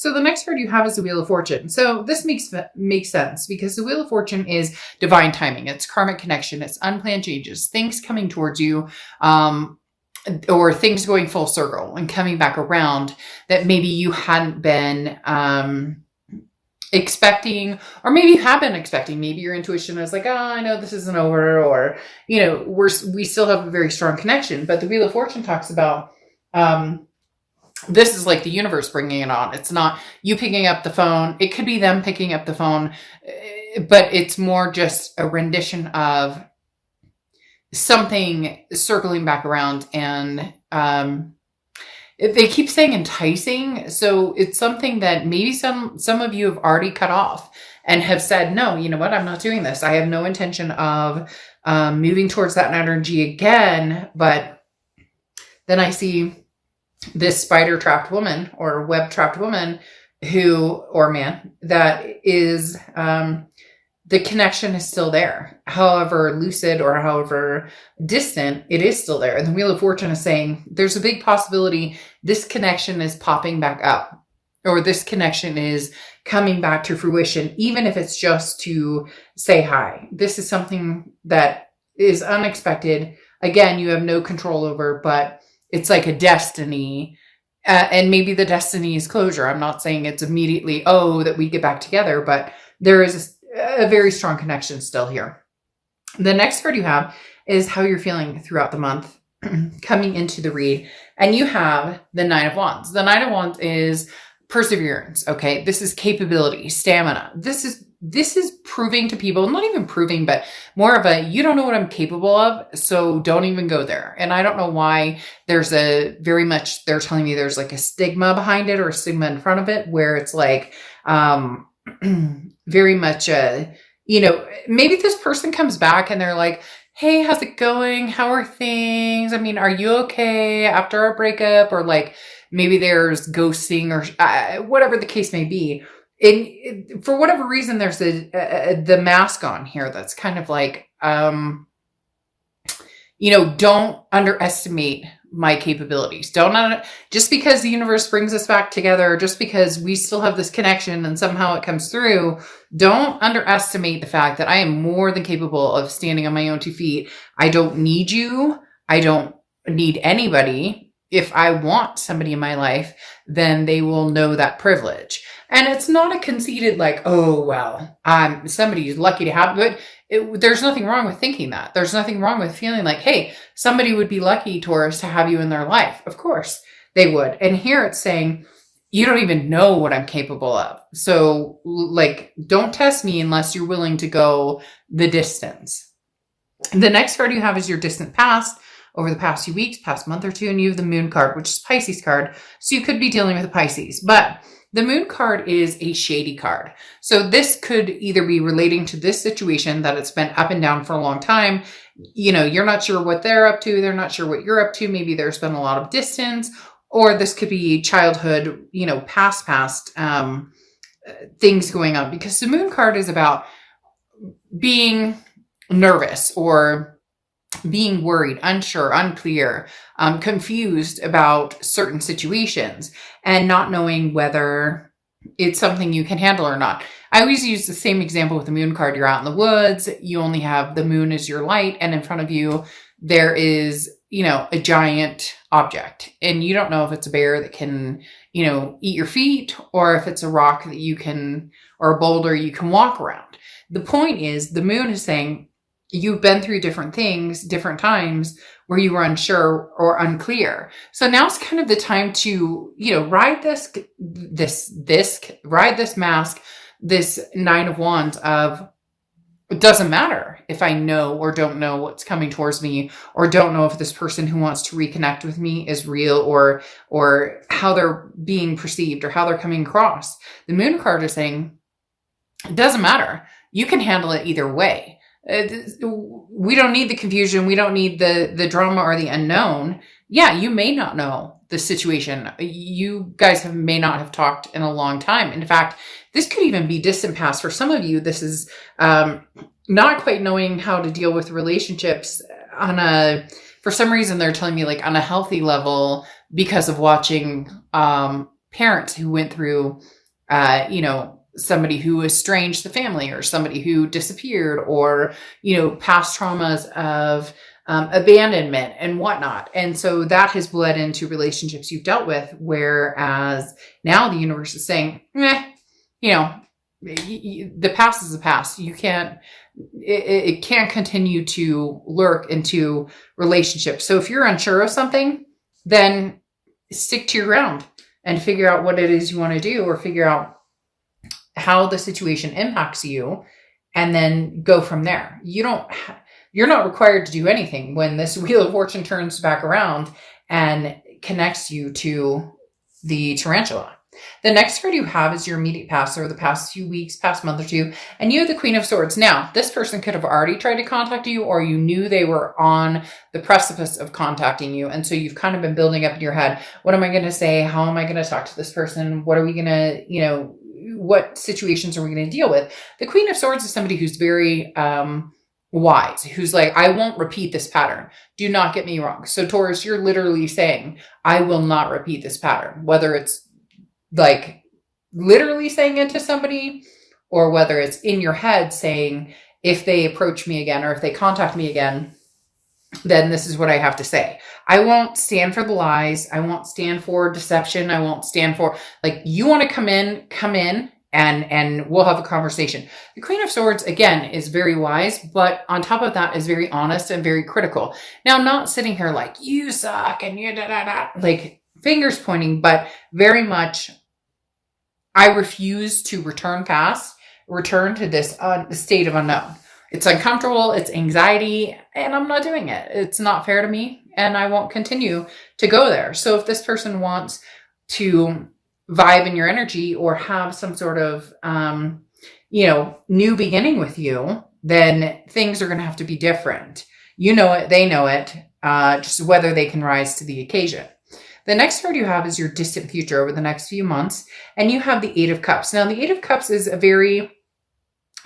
So the next card you have is the Wheel of Fortune. So this makes sense because the Wheel of Fortune is divine timing. It's karmic connection. It's unplanned changes, things coming towards you, or things going full circle and coming back around that maybe you hadn't been expecting, or maybe you have been expecting. Maybe your intuition is like, oh, I know this isn't over, or, you know, we still have a very strong connection. But the Wheel of Fortune talks about, this is like the universe bringing it on. It's not you picking up the phone. It could be them picking up the phone, but it's more just a rendition of something circling back around. And they keep saying enticing. So it's something that maybe some of you have already cut off and have said, no, you know what? I'm not doing this. I have no intention of moving towards that energy again. But then I see this spider trapped woman or web trapped woman or man that is, the connection is still there. However lucid or however distant, it is still there. And the Wheel of Fortune is saying there's a big possibility this connection is popping back up, or this connection is coming back to fruition, even if it's just to say hi. This is something that is unexpected. Again, you have no control over, but it's like a destiny. And maybe the destiny is closure. I'm not saying it's immediately, that we get back together, but there is a very strong connection still here. The next card you have is how you're feeling throughout the month coming into the read. And you have the Nine of Wands. The Nine of Wands is perseverance. Okay. This is capability, stamina. This is proving to people, not even proving, but more of a, you don't know what I'm capable of, so don't even go there. And I don't know why they're telling me there's like a stigma behind it, or a stigma in front of it, where it's like, very much, maybe this person comes back and they're like, hey, how's it going? How are things? I mean, are you okay after our breakup? Or like, maybe there's ghosting or whatever the case may be. For whatever reason, there's the mask on here that's kind of like, don't underestimate my capabilities. Just because the universe brings us back together, just because we still have this connection and somehow it comes through, don't underestimate the fact that I am more than capable of standing on my own 2 feet. I don't need you. I don't need anybody. If I want somebody in my life, then they will know that privilege. And it's not a conceited like, oh, well, somebody's lucky to have it. There's nothing wrong with thinking that. There's nothing wrong with feeling like, hey, somebody would be lucky, Taurus, to have you in their life. Of course they would. And here it's saying, you don't even know what I'm capable of. So like, don't test me unless you're willing to go the distance. The next card you have is your distant past. Over the past few weeks, past month or two, and you have the Moon card, which is Pisces card. So you could be dealing with a Pisces, but the Moon card is a shady card. So this could either be relating to this situation that it's been up and down for a long time. You're not sure what they're up to. They're not sure what you're up to. Maybe there's been a lot of distance, or this could be childhood, past things going on, because the Moon card is about being nervous or being worried, unsure, unclear, confused about certain situations and not knowing whether it's something you can handle or not. I always use the same example with the Moon card. You're out in the woods, you only have the moon as your light, and in front of you, there is, a giant object, and you don't know if it's a bear that can, eat your feet, or if it's a rock that you can, or a boulder you can walk around. The point is, the moon is saying, you've been through different things, different times where you were unsure or unclear. So now's kind of the time to, ride this mask, this Nine of Wands of, it doesn't matter if I know or don't know what's coming towards me, or don't know if this person who wants to reconnect with me is real, or how they're being perceived or how they're coming across. The Moon card is saying, it doesn't matter. You can handle it either way. We don't need the confusion. We don't need the drama or the unknown. Yeah, you may not know the situation. You guys may not have talked in a long time. In fact, this could even be distant past. For some of you, this is not quite knowing how to deal with relationships for some reason, they're telling me like on a healthy level, because of watching parents who went through, somebody who estranged the family, or somebody who disappeared, or, past traumas of abandonment and whatnot. And so that has bled into relationships you've dealt with, whereas now the universe is saying, the past is the past. You can't, it can't continue to lurk into relationships. So if you're unsure of something, then stick to your ground and figure out what it is you want to do, or figure out how the situation impacts you, and then go from there. You're not required to do anything when this Wheel of Fortune turns back around and connects you to the tarantula. The next card you have is your immediate past, or the past few weeks, past month or two, and you have the Queen of Swords. Now, this person could have already tried to contact you, or you knew they were on the precipice of contacting you. And so you've kind of been building up in your head, what am I going to say? How am I going to talk to this person? What are we going to, what situations are we going to deal with? The Queen of Swords is somebody who's very wise, who's like, I won't repeat this pattern. Do not get me wrong. So Taurus, you're literally saying, I will not repeat this pattern, whether it's like literally saying it to somebody, or whether it's in your head saying, if they approach me again, or if they contact me again, then this is what I have to say. I won't stand for the lies. I won't stand for deception. I won't stand for, like, you want to come in and we'll have a conversation. The Queen of Swords, again, is very wise, but on top of that is very honest and very critical. Now, not sitting here like, you suck and you like fingers pointing, but very much, I refuse to return to this state of unknown. It's uncomfortable, it's anxiety, and I'm not doing it. It's not fair to me, and I won't continue to go there. So if this person wants to vibe in your energy, or have some sort of, new beginning with you, then things are going to have to be different. You know it, they know it, just whether they can rise to the occasion. The next card you have is your distant future over the next few months, and you have the Eight of Cups. Now, the Eight of Cups is a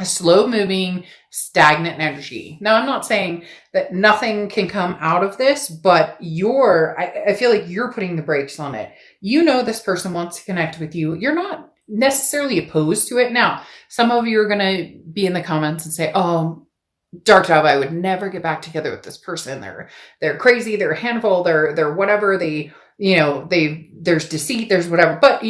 slow-moving, stagnant energy. Now, I'm not saying that nothing can come out of this, but I feel like you're putting the brakes on it. This person wants to connect with you. You're not necessarily opposed to it. Now, some of you are going to be in the comments and say, oh, Dark Dove, I would never get back together with this person. They're crazy. They're a handful. They're whatever. There's deceit, there's whatever, but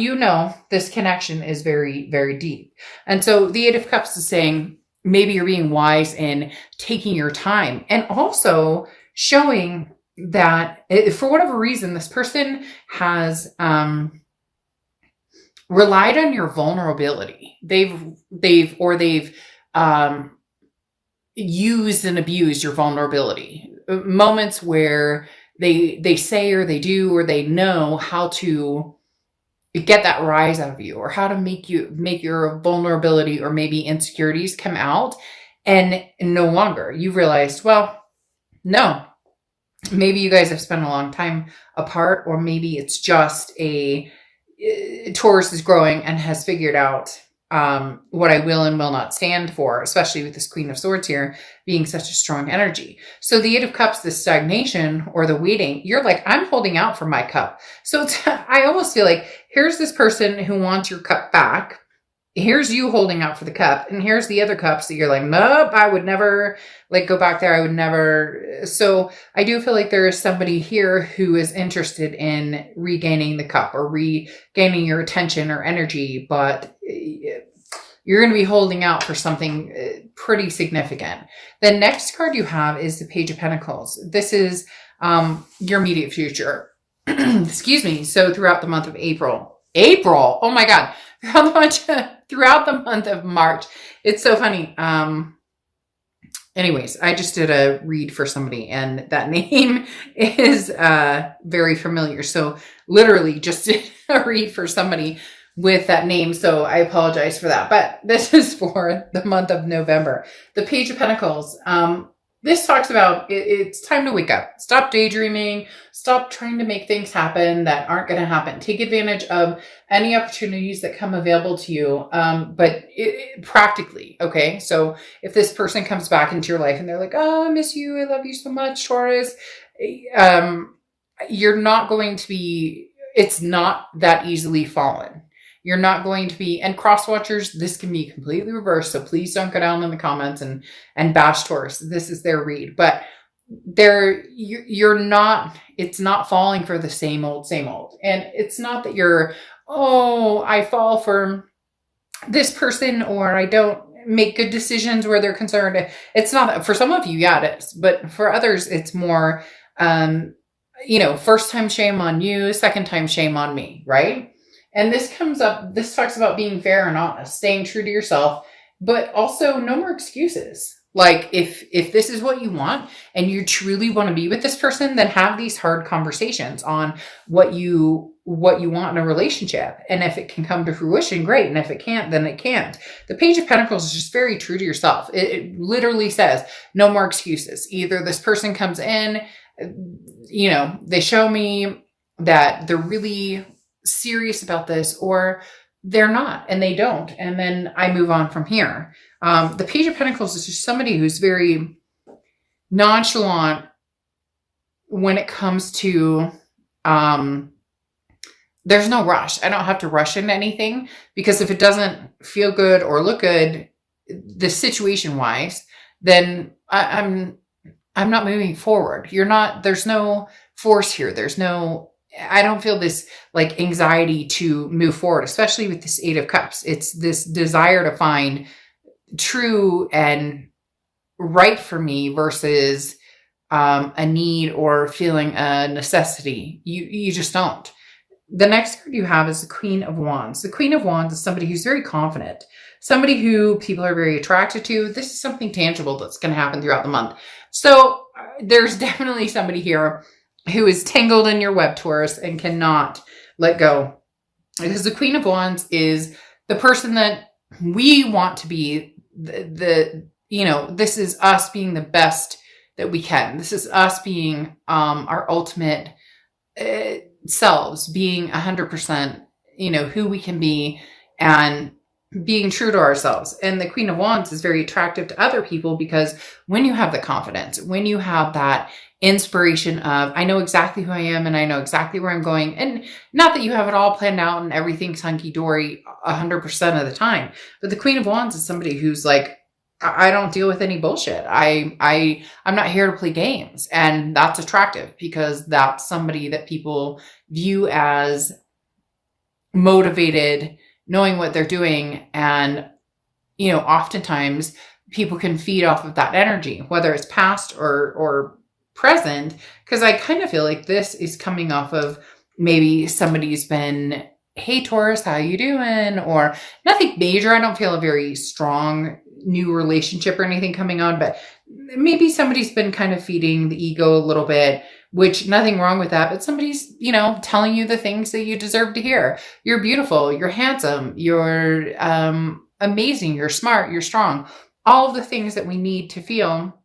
this connection is very, very deep. And so the Eight of Cups is saying, maybe you're being wise in taking your time, and also showing that for whatever reason, this person has, relied on your vulnerability. They've used and abused your vulnerability. Moments where they say, or they do, or they know how to get that rise out of you, or how to make your vulnerability or maybe insecurities come out. And no longer you realized, well, no, maybe you guys have spent a long time apart, or maybe it's just Taurus is growing and has figured out what I will and will not stand for, especially with this Queen of Swords here being such a strong energy. So the Eight of Cups, the stagnation or the waiting, you're like, I'm holding out for my cup. So I almost feel like here's this person who wants your cup back. Here's you holding out for the cup. And here's the other cups that you're like, nope, I would never go back there. I would never. So I do feel like there is somebody here who is interested in regaining the cup, or regaining your attention or energy, but you're going to be holding out for something pretty significant. The next card you have is the Page of Pentacles. This is your immediate future. Excuse me. So throughout the month of April, oh my God, throughout the month of March, it's so funny. Anyways, I just did a read for somebody, and that name is very familiar. So literally just did a read for somebody with that name. So I apologize for that. But this is for the month of November. The Page of Pentacles. This talks about it's time to wake up. Stop daydreaming. Stop trying to make things happen that aren't going to happen. Take advantage of any opportunities that come available to you, but practically, okay? So if this person comes back into your life and they're like, oh, I miss you. I love you so much, Taurus. You're not going to be it's not that easily fallen. You're not going to be, and cross watchers, this can be completely reversed. So please don't go down in the comments and bash Taurus. This is their read, but you're not, it's not falling for the same old, same old. And it's not that you're, oh, I fall for this person, or I don't make good decisions where they're concerned. It's not, for some of you, yeah, it is. But for others, it's more, first time shame on you, second time shame on me, right? And this comes up, this talks about being fair and honest, staying true to yourself, but also no more excuses. Like if this is what you want and you truly want to be with this person, then have these hard conversations on what you want in a relationship. And if it can come to fruition, great. And if it can't, then it can't. The Page of Pentacles is just very true to yourself. It literally says no more excuses. Either this person comes in, they show me that they're really serious about this, or they're not and they don't. And then I move on from here. The Page of Pentacles is just somebody who's very nonchalant when it comes to, there's no rush. I don't have to rush into anything, because if it doesn't feel good or look good, the situation wise, then I'm not moving forward. There's no force here. I don't feel this like anxiety to move forward, especially with this Eight of Cups. It's this desire to find true and right for me versus a need or feeling a necessity. You just don't. The next card you have is the Queen of Wands. The Queen of Wands is somebody who's very confident, somebody who people are very attracted to. This is something tangible that's going to happen throughout the month. So there's definitely somebody here who is tangled in your web, Taurus, and cannot let go. Because the Queen of Wands is the person that we want to be, this is us being the best that we can. This is us being our ultimate selves, being 100%, who we can be, and being true to ourselves. And the Queen of Wands is very attractive to other people, because when you have the confidence, when you have that inspiration of, I know exactly who I am and I know exactly where I'm going, and not that you have it all planned out and everything's hunky-dory 100% of the time, but the Queen of Wands is somebody who's like, I don't deal with any bullshit. I'm not here to play games. And that's attractive, because that's somebody that people view as motivated, knowing what they're doing. And, oftentimes people can feed off of that energy, whether it's past or present, because I kind of feel like this is coming off of maybe somebody's been, hey, Taurus, how you doing? Or nothing major. I don't feel a very strong new relationship or anything coming on, but maybe somebody's been kind of feeding the ego a little bit, which nothing wrong with that. But somebody's, telling you the things that you deserve to hear. You're beautiful. You're handsome. You're amazing. You're smart. You're strong. All of the things that we need to feel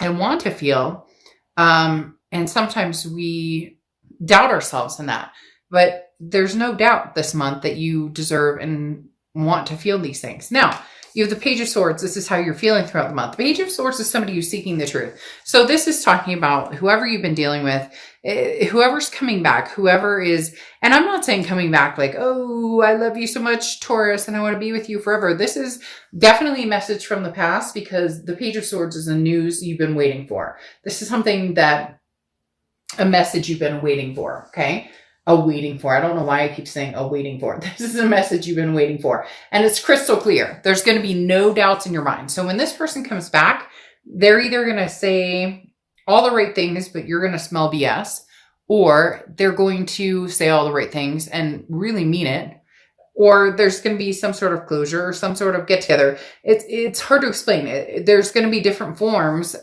and want to feel. And sometimes we doubt ourselves in that, but there's no doubt this month that you deserve and want to feel these things. Now, you have the Page of Swords. This is how you're feeling throughout the month. The Page of Swords is somebody who's seeking the truth. So this is talking about whoever you've been dealing with, whoever's coming back, whoever is, and I'm not saying coming back like, oh, I love you so much, Taurus, and I want to be with you forever. This is definitely a message from the past, because the Page of Swords is the news you've been waiting for. This is a message you've been waiting for, okay? Waiting for. I don't know why I keep saying waiting for. This is a message you've been waiting for. And it's crystal clear. There's going to be no doubts in your mind. So when this person comes back, they're either going to say all the right things, but you're going to smell BS, or they're going to say all the right things and really mean it, or there's going to be some sort of closure or some sort of get together. It's hard to explain. There's going to be different forms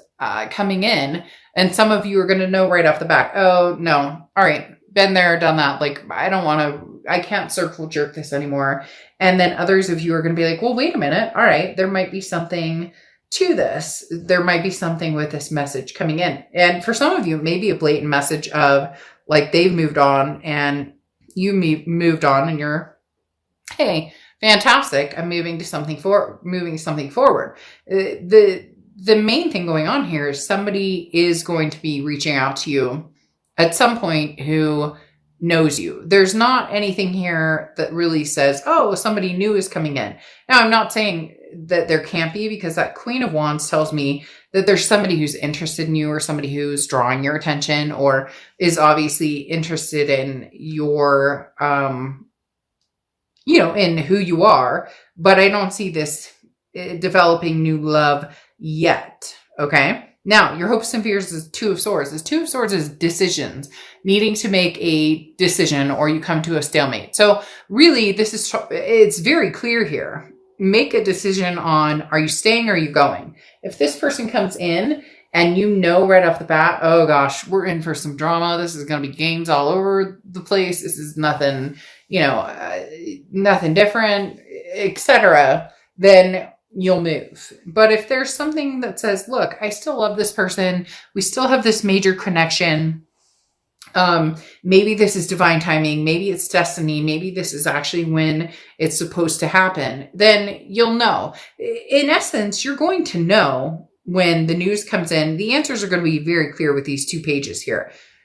coming in, and some of you are going to know right off the bat, oh no, all right, been there, done that. Like, I can't circle jerk this anymore. And then others of you are going to be like, well, wait a minute. All right, there might be something to this. There might be something with this message coming in. And for some of you, maybe a blatant message of like, they've moved on and you moved on, and you're, hey, fantastic. I'm moving something forward. The main thing going on here is somebody is going to be reaching out to you at some point who knows you. There's not anything here that really says, oh, somebody new is coming in. Now, I'm not saying that there can't be, because that Queen of Wands tells me that there's somebody who's interested in you, or somebody who's drawing your attention, or is obviously interested in your, in who you are. But I don't see this developing new love yet. Okay. Now, your hopes and fears is Two of Swords. This Two of Swords is decisions, needing to make a decision, or you come to a stalemate. So really, it's very clear here. Make a decision on, are you staying or are you going? If this person comes in and you know right off the bat, oh gosh, we're in for some drama. This is going to be games all over the place. This is nothing, nothing different, etc., then you'll move. But if there's something that says, look, I still love this person, we still have this major connection, maybe this is divine timing, maybe it's destiny, maybe this is actually when it's supposed to happen, then you'll know. In essence, you're going to know when the news comes in. The answers are going to be very clear with these 2 pages here.